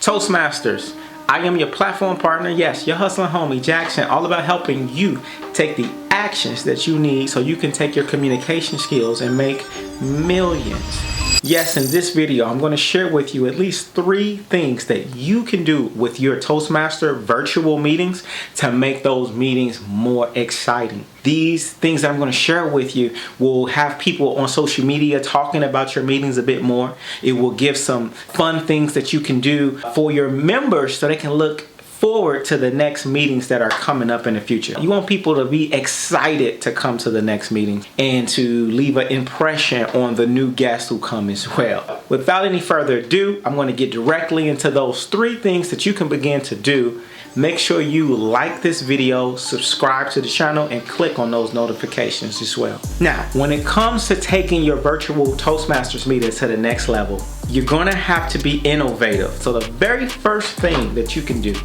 Toastmasters, I am your platform partner, yes, your hustling homie, Jackson, all about helping you take the actions that you need so you can take your communication skills and make millions. Yes, in this video, I'm going to share with you at least 3 things that you can do with your Toastmaster virtual meetings to make those meetings more exciting. These things that I'm going to share with you will have people on social media talking about your meetings a bit more. It will give some fun things that you can do for your members so they can look forward to the next meetings that are coming up in the future. You want people to be excited to come to the next meeting and to leave an impression on the new guests who come as well. Without any further ado, I'm going to get directly into those 3 things that you can begin to do. Make sure you like this video, subscribe to the channel, and click on those notifications as well. Now, when it comes to taking your virtual Toastmasters meeting to the next level, you're gonna have to be innovative. So the very first thing that you can do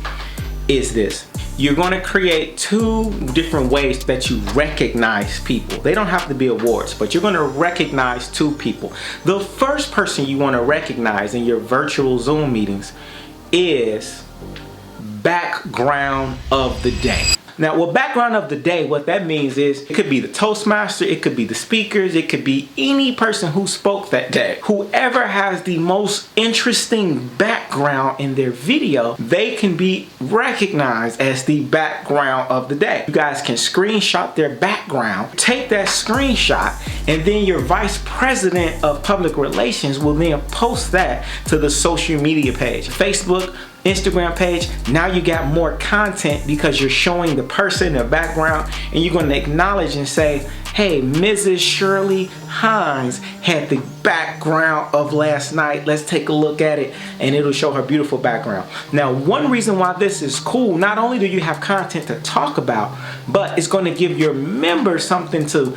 is this. You're gonna create 2 different ways that you recognize people. They don't have to be awards, but you're gonna recognize 2 people. The first person you wanna recognize in your virtual Zoom meetings is background of the day. Now, with background of the day, what that means is it could be the Toastmaster, it could be the speakers, it could be any person who spoke that day. Whoever has the most interesting background in their video, they can be recognized as the background of the day. You guys can screenshot their background, take that screenshot, and then your vice president of public relations will then post that to the social media page, Facebook, Instagram page. Now you got more content because you're showing the person, their background, and you're going to acknowledge and say, hey, Mrs. Shirley Hines had the background of last night. Let's take a look at it, and it'll show her beautiful background. Now, one reason why this is cool, not only do you have content to talk about, but it's going to give your members something to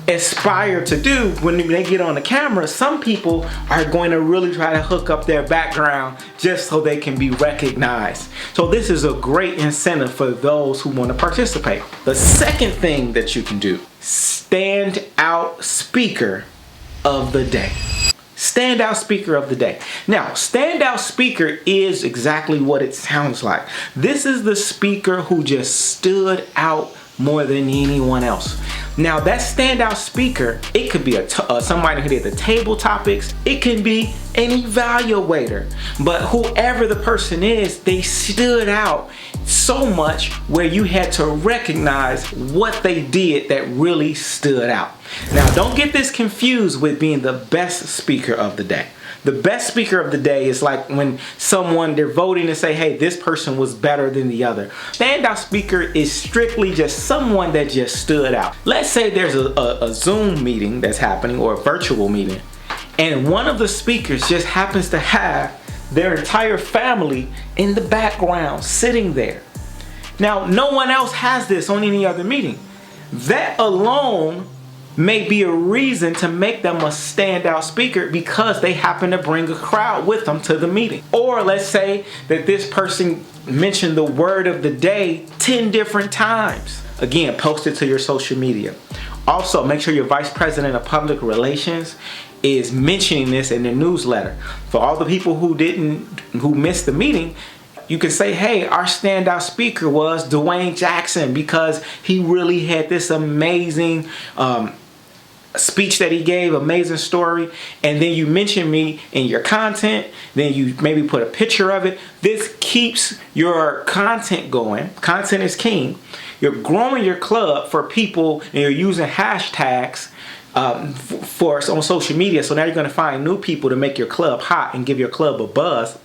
aspire to do when they get on the camera. Some people are going to really try to hook up their background just so they can be recognized. So this is a great incentive for those who want to participate. The second thing that you can do, stand out speaker of the day. Standout speaker of the day. Now, standout speaker is exactly what it sounds like. This is the speaker who just stood out more than anyone else. Now, that standout speaker, it could be somebody who did the table topics, it can be an evaluator, but whoever the person is, they stood out so much where you had to recognize what they did that really stood out. Now, don't get this confused with being the best speaker of the day. The best speaker of the day is like when they're voting to say, hey, this person was better than the other. Standout speaker is strictly just someone that just stood out. Let's say there's a Zoom meeting that's happening, or a virtual meeting, and one of the speakers just happens to have their entire family in the background sitting there. Now, no one else has this on any other meeting. That alone may be a reason to make them a standout speaker because they happen to bring a crowd with them to the meeting. Or let's say that this person mentioned the word of the day 10 different times. Again, post it to your social media. Also, make sure your vice president of public relations is mentioning this in their newsletter. For all the people who missed the meeting, you can say, hey, our standout speaker was Dwayne Jackson because he really had this amazing speech that he gave, amazing story, and then you mention me in your content, then you maybe put a picture of it. This keeps your content going. Content is king. You're growing your club for people, and you're using hashtags on social media. So now you're going to find new people to make your club hot and give your club a buzz.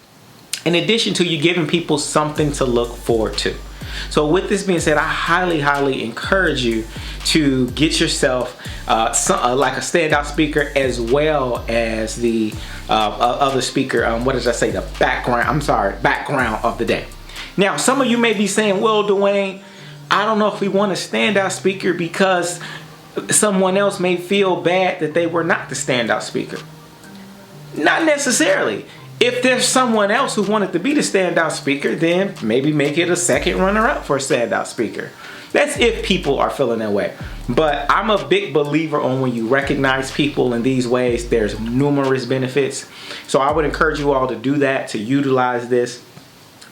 In addition to you giving people something to look forward to. So with this being said, I highly encourage you to get yourself like a standout speaker, as well as the other speaker, what did I say, the background of the day. Now, some of you may be saying, well, Dwayne, I don't know if we want a standout speaker because someone else may feel bad that they were not the standout speaker. Not necessarily. If there's someone else who wanted to be the standout speaker, then maybe make it a second runner-up for a standout speaker. That's if people are feeling that way. But I'm a big believer on when you recognize people in these ways, there's numerous benefits. So I would encourage you all to do that, to utilize this.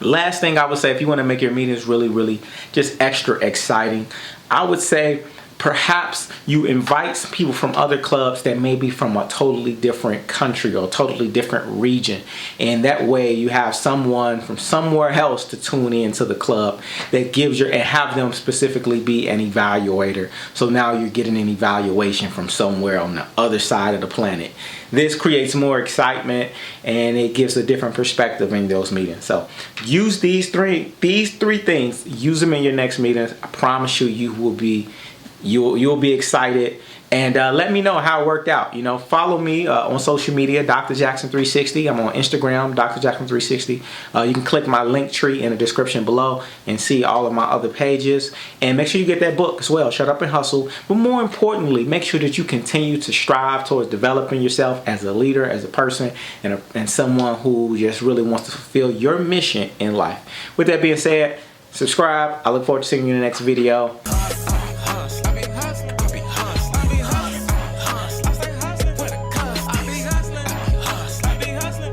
Last thing I would say, if you want to make your meetings really just extra exciting, I would say perhaps you invite people from other clubs that may be from a totally different country or totally different region. And that way you have someone from somewhere else to tune into the club that gives and have them specifically be an evaluator. So now you're getting an evaluation from somewhere on the other side of the planet. This creates more excitement and it gives a different perspective in those meetings. So use these three things, use them in your next meetings. I promise you, you'll be excited. And let me know how it worked out. You know, follow me on social media, Dr. Jackson 360. I'm on Instagram, Dr. Jackson 360. You can click my link tree in the description below and see all of my other pages. And make sure you get that book as well, Shut Up and Hustle. But more importantly, make sure that you continue to strive towards developing yourself as a leader, as a person, and someone who just really wants to fulfill your mission in life. With that being said, subscribe. I look forward to seeing you in the next video.